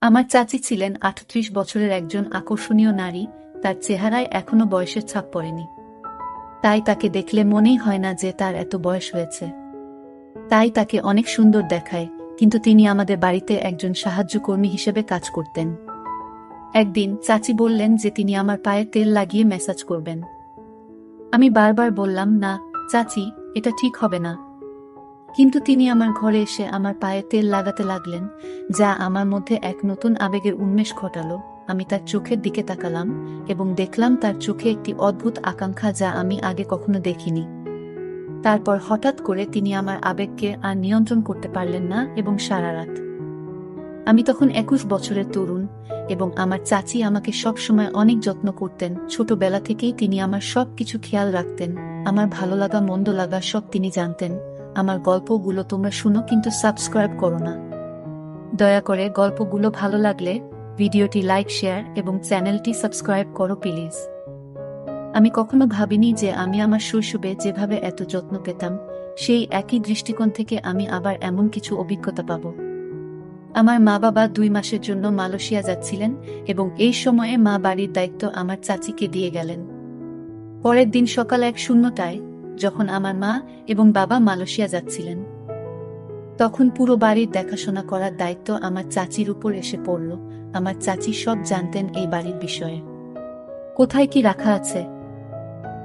আমার চাচি ছিলেন ৩৮ বছরের একজন আকর্ষণীয় নারী। তার চেহারায় এখনো বয়সের ছাপ পড়েনি। তাই তাকে দেখলে মনেই হয় না যে তার এত বয়স হয়েছে। তাই তাকে অনেক সুন্দর দেখায়। কিন্তু তিনি আমাদের বাড়িতে একজন সাহায্যকর্মী হিসেবে কাজ করতেন। একদিন চাচি বললেন যে তিনি আমার পায়ে তেল লাগিয়ে ম্যাসাজ করবেন। আমি বারবার বললাম, না চাচি, এটা ঠিক হবে না। কিন্তু তিনি আমার ঘরে এসে আমার পায়ে তেল লাগাতে লাগলেন, যা আমার মধ্যে এক নতুন আবেগের উন্মেষ ঘটালো। আমি তার চোখের দিকে তাকালাম এবং দেখলাম তার চোখে একটি অদ্ভুত আকাঙ্ক্ষা, যা আমি আগে কখনো দেখিনি। তারপর হঠাৎ করে তিনি আমার আবেগকে আর নিয়ন্ত্রণ করতে পারলেন না এবং সারা রাত। আমি তখন ২১ বছরের তরুণ এবং আমার চাচি আমাকে সব সময় অনেক যত্ন করতেন। ছোটবেলা থেকেই তিনি আমার সব কিছু খেয়াল রাখতেন। আমার ভালো লাগা মন্দ লাগা সব তিনি জানতেন। আমার গল্পগুলো তোমরা শুনো, কিন্তু সাবস্ক্রাইব করো না। দয়া করে গল্পগুলো ভালো লাগলে ভিডিওটি লাইক, শেয়ার এবং চ্যানেলটি সাবস্ক্রাইব করো প্লিজ। আমি কখনো ভাবিনি যে আমি আমার শৈশবে যেভাবে এত যত্ন পেতাম, সেই একই দৃষ্টিকোণ থেকে আমি আবার এমন কিছু অভিজ্ঞতা পাব। আমার মা বাবা ২ মাসের জন্য মালয়েশিয়া যাচ্ছিলেন এবং এই সময়ে মা বাড়ির দায়িত্ব আমার চাচিকে দিয়ে গেলেন। পরের দিন সকাল ১:০০টায়, যখন আমার মা এবং বাবা মালয়েশিয়া যাচ্ছিলেন, তখন পুরো বাড়ির দেখাশোনা করার দায়িত্ব আমার চাচির উপর এসে পড়ল। আমার চাচি সব জানতেন এই বাড়ির বিষয়ে। কোথায় কি রাখা আছে,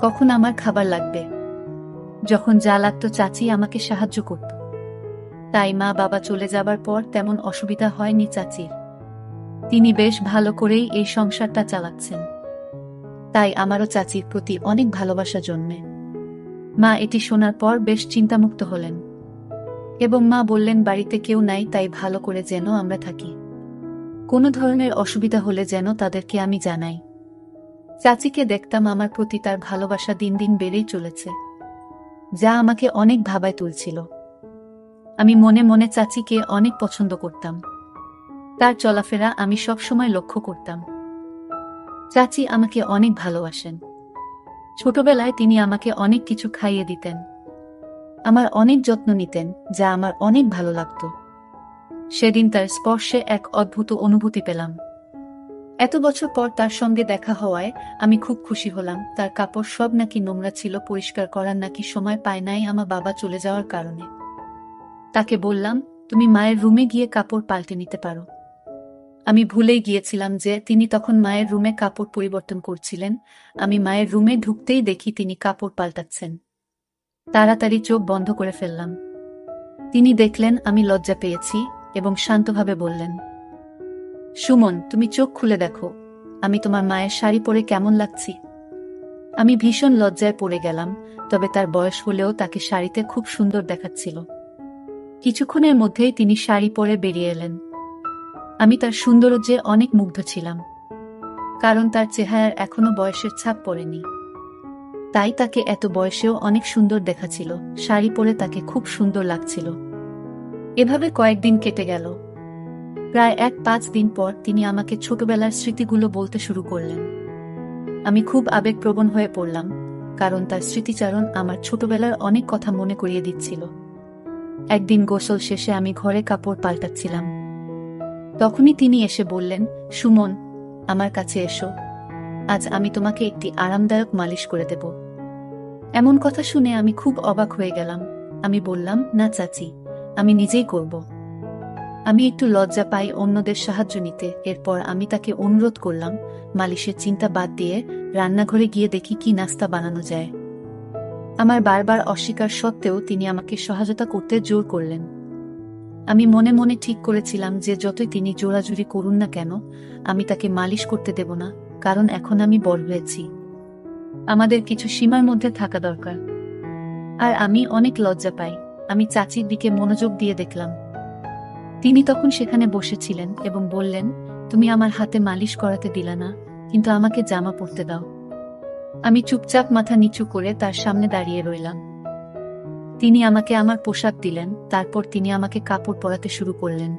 কখন আমার খাবার লাগবে, যখন যা লাগতো চাচি আমাকে সাহায্য করত। তাই মা বাবা চলে যাবার পর তেমন অসুবিধা হয়নি চাচির। তিনি বেশ ভালো করেই এই সংসারটা চালাচ্ছেন। তাই আমারও চাচির প্রতি অনেক ভালোবাসা জন্মে। মা এটি শোনার পর বেশ চিন্তামুক্ত হলেন এবং মা বললেন, বাড়িতে কেউ নাই, তাই ভালো করে যেন আমরা থাকি। কোনো ধরনের অসুবিধা হলে যেন তাদেরকে আমি জানাই। চাচিকে দেখতাম আমার প্রতি তার ভালোবাসা দিন দিন বেড়েই চলেছে, যা আমাকে অনেক ভাবায় তুলছিল। আমি মনে মনে চাচিকে অনেক পছন্দ করতাম। তার চলাফেরা আমি সবসময় লক্ষ্য করতাম। চাচি আমাকে অনেক ভালোবাসেন। ছোটবেলায় তিনি আমাকে অনেক কিছু খাইয়ে দিতেন, আমার অনেক যত্ন নিতেন, যা আমার অনেক ভালো লাগত। সেদিন তার স্পর্শে এক অদ্ভুত অনুভূতি পেলাম। এত বছর পর তার সঙ্গে দেখা হওয়ায় আমি খুব খুশি হলাম। তার কাপড় সব নাকি নোংরা ছিল, পরিষ্কার করার নাকি সময় পায় নাই আমার বাবা চলে যাওয়ার কারণে। তাকে বললাম, তুমি মায়ের রুমে গিয়ে কাপড় পাল্টে নিতে পারো। আমি ভুলেই গিয়েছিলাম যে তিনি তখন মায়ের রুমে কাপড় পরিবর্তন করছিলেন। আমি মায়ের রুমে ঢুকতেই দেখি তিনি কাপড় পাল্টাচ্ছেন। তাড়াতাড়ি চোখ বন্ধ করে ফেললাম। তিনি দেখলেন আমি লজ্জা পেয়েছি এবং শান্তভাবে বললেন, সুমন, তুমি চোখ খুলে দেখো, আমি তোমার মায়ের শাড়ি পরে কেমন লাগছি। আমি ভীষণ লজ্জায় পড়ে গেলাম, তবে তার বয়স হলেও তাকে শাড়িতে খুব সুন্দর দেখাচ্ছিল। কিছুক্ষণের মধ্যেই তিনি শাড়ি পরে বেরিয়ে এলেন। আমি তার সৌন্দর্যে অনেক মুগ্ধ ছিলাম, কারণ তার চেহারার এখনো বয়সের ছাপ পড়েনি। তাই তাকে এত বয়সেও অনেক সুন্দর দেখাচ্ছিল। শাড়ি পরে তাকে খুব সুন্দর লাগছিল। এভাবে কয়েকদিন কেটে গেল। প্রায় ৫ দিন পর তিনি আমাকে ছোটবেলার স্মৃতিগুলো বলতে শুরু করলেন। আমি খুব আবেগপ্রবণ হয়ে পড়লাম, কারণ তার স্মৃতিচারণ আমার ছোটবেলার অনেক কথা মনে করিয়ে দিচ্ছিল। একদিন গোসল শেষে আমি ঘরে কাপড় পাল্টাচ্ছিলাম। তখনই তিনি এসে বললেন, সুমন, আমার কাছে এসো, আজ আমি তোমাকে একটি আরামদায়ক মালিশ করে দেব। এমন কথা শুনে আমি খুব অবাক হয়ে গেলাম। আমি বললাম, না চাচি, আমি নিজেই করব। আমি একটু লজ্জা পাই অন্যদের সাহায্য নিতে। এরপর আমি তাকে অনুরোধ করলাম, মালিশের চিন্তা বাদ দিয়ে রান্নাঘরে গিয়ে দেখি কি নাস্তা বানানো যায়। আমার বারবার অস্বীকার সত্ত্বেও তিনি আমাকে সহায়তা করতে জোর করলেন। আমি মনে মনে ঠিক করেছিলাম যে যতই তিনি জোরাজুরি করুন না কেন, আমি তাকে মালিশ করতে দেব না, কারণ এখন আমি বড় হয়েছি। আমাদের কিছু সীমার মধ্যে থাকা দরকার। আর আমি অনেক লজ্জা পাই। আমি চাচির দিকে মনোযোগ দিয়ে দেখলাম। তিনি তখন সেখানে বসেছিলেন এবং বললেন, তুমি আমার হাতে মালিশ করাতে দিলা না, কিন্তু আমাকে জামা পরতে দাও। আমি চুপচাপ মাথা নিচু করে তার সামনে দাঁড়িয়ে রইলাম। তিনি আমাকে আমার পোশাক দিলেন, তারপর তিনি আমাকে কাপড় পরাতে শুরু করলেন।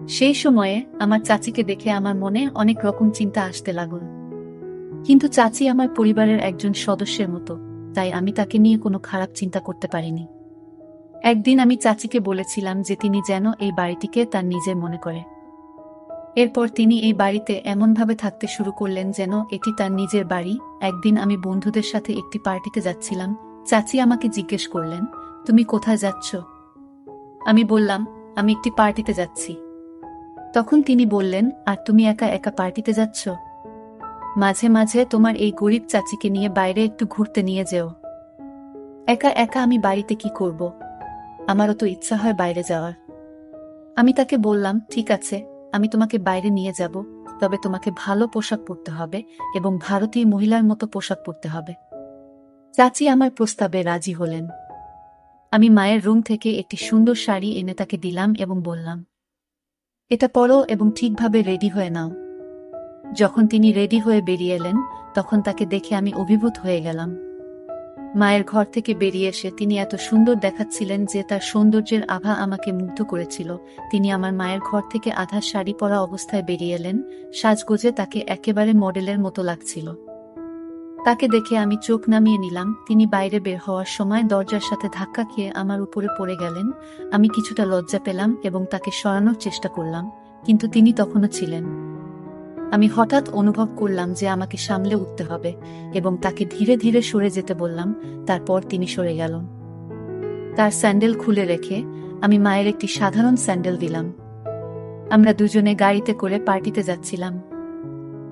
সেই সময়ে আমার চাচিকে দেখে আমার মনে অনেক রকম চিন্তা আসতে লাগল। কিন্তু চাচি আমার পরিবারের একজন সদস্যের মতো, তাই আমি তাকে নিয়ে কোনো খারাপ চিন্তা করতে পারিনি। একদিন আমি চাচিকে বলেছিলাম যে তিনি যেন এই বাড়িটিকে তার নিজের মনে করে। এরপর তিনি এই বাড়িতে এমনভাবে থাকতে শুরু করলেন যেন এটি তার নিজের বাড়ি। একদিন আমি বন্ধুদের সাথে একটি পার্টিতে যাচ্ছিলাম। চাচি আমাকে জিজ্ঞেস করলেন, তুমি কোথায় যাচ্ছ? আমি বললাম, আমি একটি পার্টিতে যাচ্ছি। তখন তিনি বললেন, আর তুমি একা একা পার্টিতে যাচ্ছ? মাঝে মাঝে তোমার এই গরিব চাচিকে নিয়ে বাইরে একটু ঘুরতে নিয়ে যেও। একা একা আমি বাড়িতে কি করব? আমারও তো ইচ্ছা হয় বাইরে যাওয়ার। আমি তাকে বললাম, ঠিক আছে, আমি তোমাকে বাইরে নিয়ে যাব, তবে তোমাকে ভালো পোশাক পরতে হবে এবং ভারতীয় মহিলার মতো পোশাক পরতে হবে। চাচি আমার প্রস্তাবে রাজি হলেন। আমি মায়ের রুম থেকে একটি সুন্দর শাড়ি এনে তাকে দিলাম এবং বললাম, এটা পরো এবং ঠিকভাবে রেডি হয়ে নাও। যখন তিনি রেডি হয়ে বেরিয়ে এলেন, তখন তাকে দেখে আমি অভিভূত হয়ে গেলাম। মায়ের ঘর থেকে বেরিয়ে এসে তিনি এত সুন্দর দেখাচ্ছিলেন যে তার সৌন্দর্যের আভা আমাকে মুগ্ধ করেছিল। তিনি আমার মায়ের ঘর থেকে আধা শাড়ি পরা অবস্থায় বেরিয়ে এলেন। সাজগোজে তাকে একেবারে মডেলের মতো লাগছিল। তাকে দেখে আমি চোখ নামিয়ে নিলাম। তিনি বাইরে বের হওয়ার সময় দরজার সাথে ধাক্কা খেয়ে আমার উপরে পড়ে গেলেন। আমি কিছুটা লজ্জা পেলাম এবং তাকে সরানোর চেষ্টা করলাম, কিন্তু তিনি তখনও ছিলেন। আমি হঠাৎ অনুভব করলাম যে আমাকে সামলে উঠতে হবে এবং তাকে ধীরে ধীরে সরে যেতে বললাম। তারপর তিনি সরে গেল। তার স্যান্ডেল খুলে রেখে আমি মায়ের একটি সাধারণ স্যান্ডেল দিলাম। আমরা দুজনে গাড়িতে করে পার্টিতে যাচ্ছিলাম।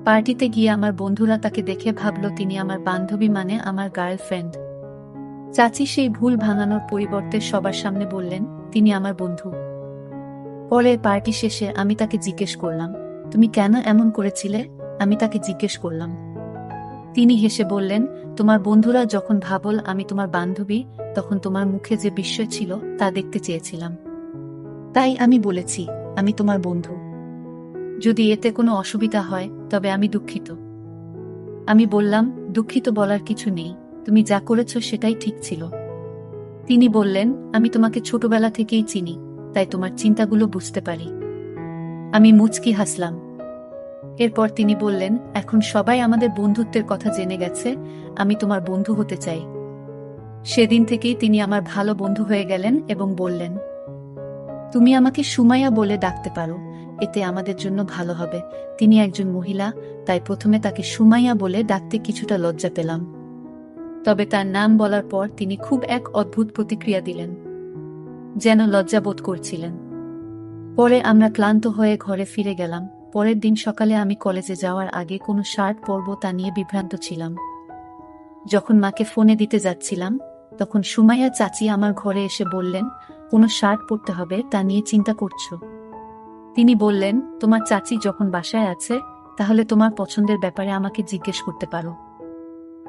পার্টিতে গিয়ে আমার বন্ধুরা তাকে দেখে ভাবল তিনি আমার বান্ধবী, মানে আমার গার্লফ্রেন্ড। চাচি সেই ভুল ভাঙানোর পরিবর্তে সবার সামনে বললেন, তিনি আমার বন্ধু। পরে পার্টি শেষে আমি তাকে জিজ্ঞেস করলাম, তুমি কেন এমন করেছিলে? আমি তাকে জিজ্ঞেস করলাম। তিনি হেসে বললেন, তোমার বন্ধুরা যখন ভাবল আমি তোমার বান্ধবী, তখন তোমার মুখে যে বিস্ময় ছিল তা দেখতে চেয়েছিলাম। তাই আমি বলেছি আমি তোমার বন্ধু। যদি এতে কোনো অসুবিধা হয় তবে আমি দুঃখিত। আমি বললাম, দুঃখিত বলার কিছু নেই, তুমি যা করেছ সেটাই ঠিক ছিল। তিনি বললেন, আমি তোমাকে ছোটবেলা থেকেই চিনি, তাই তোমার চিন্তাগুলো বুঝতে পারি। আমি মুচকি হাসলাম। এরপর তিনি বললেন, এখন সবাই আমাদের বন্ধুত্বের কথা জেনে গেছে, আমি তোমার বন্ধু হতে চাই। সেদিন থেকেই তিনি আমার ভালো বন্ধু হয়ে গেলেন এবং বললেন, তুমি আমাকে সুমাইয়া বলে ডাকতে পারো, এতে আমাদের জন্য ভালো হবে। তিনি একজন মহিলা, তাই প্রথমে তাকে সুমাইয়া বলে ডাকতে কিছুটা লজ্জা পেলাম। তবে তার নাম বলার পর তিনি খুব এক অদ্ভুত প্রতিক্রিয়া দিলেন, যেন লজ্জাবোধ করছিলেন। পরে আমরা ক্লান্ত হয়ে ঘরে ফিরে গেলাম। পরের দিন সকালে আমি কলেজে যাওয়ার আগে কোনো শার্ট পরব তা নিয়ে বিভ্রান্ত ছিলাম। যখন মাকে ফোনে দিতে যাচ্ছিলাম, তখন সুমাইয়া চাচি আমার ঘরে এসে বললেন, কোনো শার্ট পরতে হবে তা নিয়ে চিন্তা করছো? তিনি বললেন, তোমার চাচি যখন বাসায় আছে, তাহলে তোমার পছন্দের ব্যাপারে আমাকে জিজ্ঞেস করতে পারো।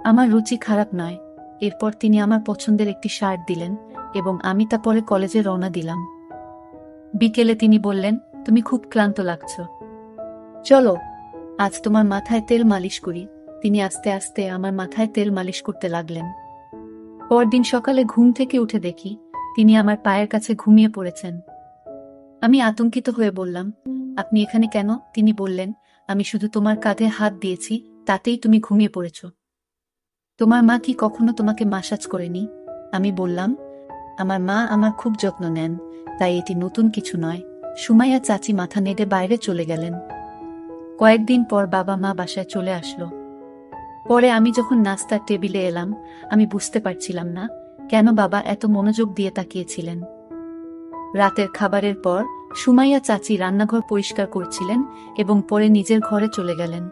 আমার রুচি খারাপ নয়। এরপর তিনি আমার পছন্দের একটি শার্ট দিলেন এবং আমি তা পরে কলেজে রওনা দিলাম। বিকেলে তিনি বললেন, তুমি খুব ক্লান্ত লাগছ, চলো আজ তোমার মাথায় তেল মালিশ করি। তিনি আস্তে আস্তে আমার মাথায় তেল মালিশ করতে লাগলেন। পরদিন সকালে ঘুম থেকে উঠে দেখি তিনি আমার পায়ের কাছে ঘুমিয়ে পড়েছেন। আমি আতঙ্কিত হয়ে বললাম, আপনি এখানে কেন? তিনি বললেন, আমি শুধু তোমার কাঁধে হাত দিয়েছি, তাতেই তুমি ঘুমিয়ে পড়েছ। তোমার মা কি কখনো তোমাকে মাসাজ করেনি? আমি বললাম, আমার মা আমার খুব যত্ন নেন, তাই এটি নতুন কিছু নয়। সুমাইয়া চাচি মাথা নেড়ে বাইরে চলে গেলেন। কয়েকদিন পর বাবা মা বাসায় চলে আসলো। পরে আমি যখন নাস্তার টেবিলে এলাম, আমি বুঝতে পারছিলাম না কেন বাবা এত মনোযোগ দিয়ে তাকিয়েছিলেন। রাতের খাবারের পর সুমাইয়া চাচি রান্নাঘর পরিষ্কার করছিলেন এবং পরে নিজের ঘরে চলে গেলেন।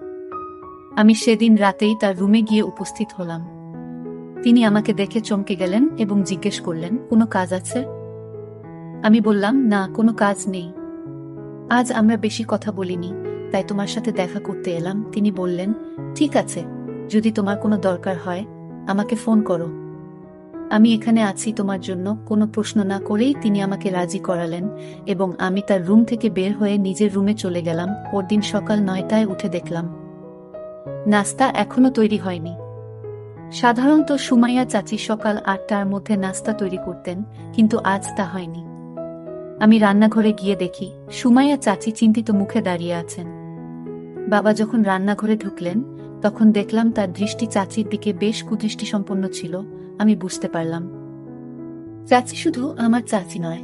আমি সেদিন রাতেই তার রুমে গিয়ে উপস্থিত হলাম। তিনি আমাকে দেখে চমকে গেলেন এবং জিজ্ঞেস করলেন, কোনো কাজ আছে? আমি বললাম, না, কোনো কাজ নেই। আজ আমরা বেশি কথা বলিনি, তাই তোমার সাথে দেখা করতে এলাম। তিনি বললেন, ঠিক আছে, যদি তোমার কোনো দরকার হয় আমাকে ফোন করো, আমি এখানে আছি তোমার জন্য। কোনো প্রশ্ন না করেই তিনি আমাকে রাজি করালেন এবং আমি তার রুম থেকে বের হয়ে নিজের রুমে চলে গেলাম। পরদিন সকাল 9টায় উঠে দেখলাম নাস্তা এখনো তৈরি হয়নি। সাধারণত সুমাইয়া চাচি সকাল 8টার মধ্যে নাস্তা তৈরি করতেন, কিন্তু আজ তা হয়নি। আমি রান্নাঘরে গিয়ে দেখি সুমাইয়া চাচি চিন্তিত মুখে দাঁড়িয়ে আছেন। বাবা যখন রান্নাঘরে ঢুকলেন, তখন দেখলাম তার দৃষ্টি চাচির দিকে বেশ কুদৃষ্টিসম্পন্ন ছিল। আমি বুঝতে পারলাম, চাচি শুধু আমার চাচি নয়,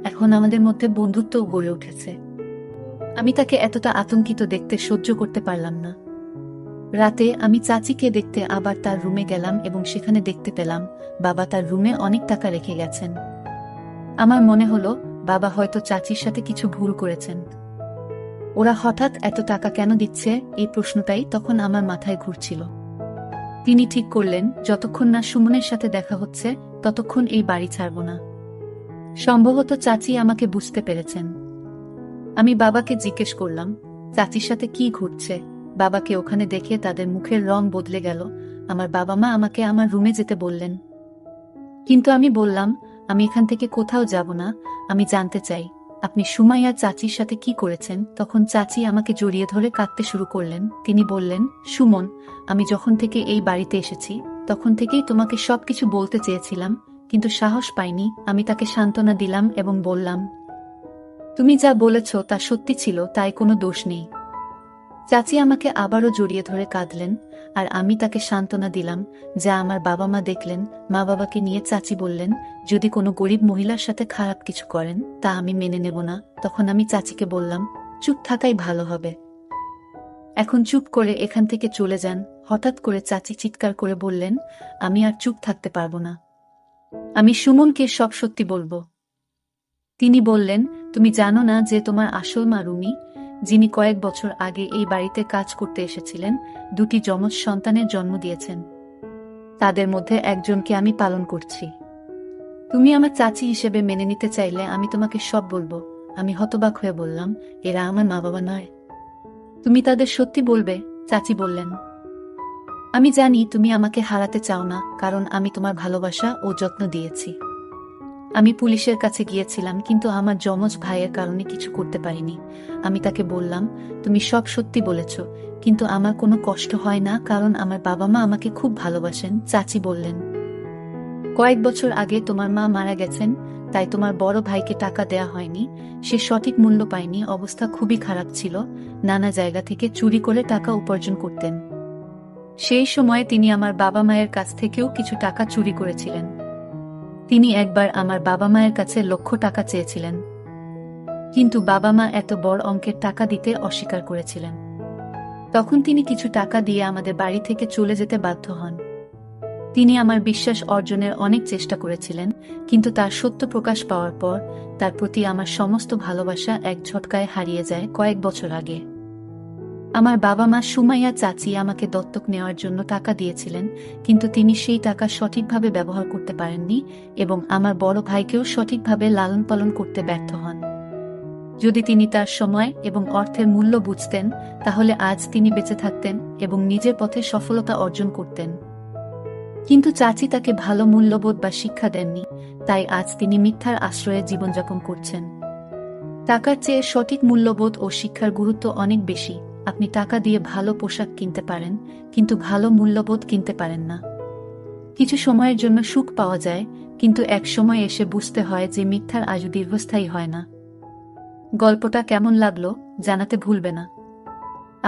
এখন আমাদের মধ্যে বন্ধুত্বও গড়ে উঠেছে। আমি তাকে এতটা আতঙ্কিত দেখতে সহ্য করতে পারলাম না। রাতে আমি চাচিকে দেখতে আবার তার রুমে গেলাম এবং সেখানে দেখতে পেলাম বাবা তার রুমে অনেক টাকা রেখে গেছেন। আমার মনে হলো বাবা হয়তো চাচির সাথে কিছু ভুল করেছেন। ওরা হঠাৎ এত টাকা কেন দিচ্ছে, এই প্রশ্নটাই তখন আমার মাথায় ঘুরছিল। তিনি ঠিক করলেন যতক্ষণ না সুমনের সাথে দেখা হচ্ছে ততক্ষণ এই বাড়ি ছাড়ব না। সম্ভবত চাচি আমাকে বুঝতে পেরেছেন। আমি বাবাকে জিজ্ঞেস করলাম, চাচির সাথে কি ঘুরছে? বাবাকে ওখানে দেখে তাদের মুখের রং বদলে গেল। আমার বাবা মা আমাকে আমার রুমে যেতে বললেন, কিন্তু আমি বললাম আমি এখান থেকে কোথাও যাব না, আমি জানতে চাই আপনি সুমাইয়া চাচির সাথে কি করেছেন। তখন চাচি আমাকে জড়িয়ে ধরে কাঁদতে শুরু করলেন। তিনি বললেন, সুমন, আমি যখন থেকে এই বাড়িতে এসেছি তখন থেকেই তোমাকে সবকিছু বলতে চেয়েছিলাম, কিন্তু সাহস পাইনি। আমি তাকে সান্ত্বনা দিলাম এবং বললাম, তুমি যা বলেছ তা সত্যি ছিল, তাই কোনো দোষ নেই। চাচি আমাকে আবারও জড়িয়ে ধরে কাঁদলেন, আর আমি তাকে সান্ত্বনা দিলাম যা আমার বাবা মা দেখলেন। মা বাবাকে নিয়ে চাচি বললেন, যদি কোনো গরিব মহিলার সাথে খারাপ কিছু করেন তা আমি মেনে নেব না। তখন আমি চাচিকে বললাম, চুপ থাকাই ভালো হবে, এখন চুপ করে এখান থেকে চলে যান। হঠাৎ করে চাচি চিৎকার করে বললেন, আমি আর চুপ থাকতে পারবো না, আমি সুমনকে সব সত্যি বলবো। তিনি বললেন, তুমি জানো না যে তোমার আসল মা রুমি, যিনি কয়েক বছর আগে এই বাড়িতে কাজ করতে এসেছিলেন, দুটি যমজ সন্তানের জন্ম দিয়েছেন। তাদের মধ্যে একজনকে আমি পালন করছি। তুমি আমার চাচি হিসেবে মেনে নিতে চাইলে আমি তোমাকে সব বলবো। আমি হতবাক হয়ে বললাম, এরা আমার মা বাবা নয়, তুমি তাদের সত্যি বলবে? চাচি বললেন, আমি জানি তুমি আমাকে হারাতে চাও না, কারণ আমি তোমার ভালোবাসা ও যত্ন দিয়েছি। আমি পুলিশের কাছে গিয়েছিলাম, কিন্তু আমার যমজ ভাইয়ের কারণে কিছু করতে পারিনি। আমি তাকে বললাম, তুমি সব সত্যি বলেছ, কিন্তু আমার কোনো কষ্ট হয় না, কারণ আমার বাবা মা আমাকে খুব ভালোবাসেন। চাচি বললেন, কয়েক বছর আগে তোমার মা মারা গেছেন, তাই তোমার বড় ভাইকে টাকা দেয়া হয়নি। সে সঠিক মূল্য পায়নি, অবস্থা খুবই খারাপ ছিল, নানা জায়গা থেকে চুরি করে টাকা উপার্জন করতেন। সেই সময়ে তিনি আমার বাবা মায়ের কাছ থেকেও কিছু টাকা চুরি করেছিলেন। তিনি একবার আমার বাবা মায়ের কাছে লক্ষ টাকা চেয়েছিলেন, কিন্তু বাবা মা এত বড় অঙ্কের টাকা দিতে অস্বীকার করেছিলেন। তখন তিনি কিছু টাকা দিয়ে আমাদের বাড়ি থেকে চলে যেতে বাধ্য হন। তিনি আমার বিশ্বাস অর্জনের অনেক চেষ্টা করেছিলেন, কিন্তু তার সত্য প্রকাশ পাওয়ার পর তার প্রতি আমার সমস্ত ভালোবাসা এক ঝটকায় হারিয়ে যায় কয়েক বছর আগে। আমার বাবা মা সুমাইয়া চাচি আমাকে দত্তক নেওয়ার জন্য টাকা দিয়েছিলেন, কিন্তু তিনি সেই টাকা সঠিকভাবে ব্যবহার করতে পারেননি এবং আমার বড় ভাইকেও সঠিকভাবে লালন পালন করতে ব্যর্থ হন। যদি তিনি তার সময় এবং অর্থের মূল্য বুঝতেন, তাহলে আজ তিনি বেঁচে থাকতেন এবং নিজের পথে সফলতা অর্জন করতেন। কিন্তু চাচি তাকে ভালো মূল্যবোধ বা শিক্ষা দেননি, তাই আজ তিনি মিথ্যার আশ্রয়ে জীবনযাপন করছেন। টাকার চেয়ে সঠিক মূল্যবোধ ও শিক্ষার গুরুত্ব অনেক বেশি। আপনি টাকা দিয়ে ভালো পোশাক কিনতে পারেন, কিন্তু ভালো মূল্যবোধ কিনতে পারেন না। কিছু সময়ের জন্য সুখ পাওয়া যায়, কিন্তু এক সময় এসে বুঝতে হয় যে মিথ্যার আজও দীর্ঘস্থায়ী হয় না। গল্পটা কেমন লাগলো জানাতে ভুলবে না।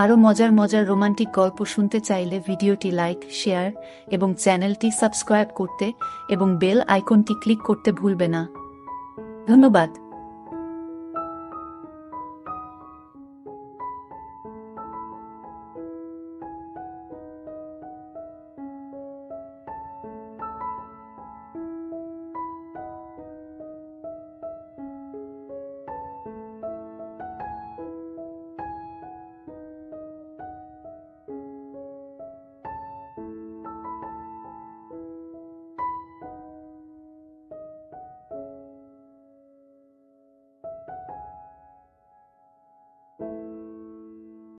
আরও মজার মজার রোমান্টিক গল্প শুনতে চাইলে ভিডিওটি লাইক, শেয়ার এবং চ্যানেলটি সাবস্ক্রাইব করতে এবং বেল আইকনটি ক্লিক করতে ভুলবে না। ধন্যবাদ।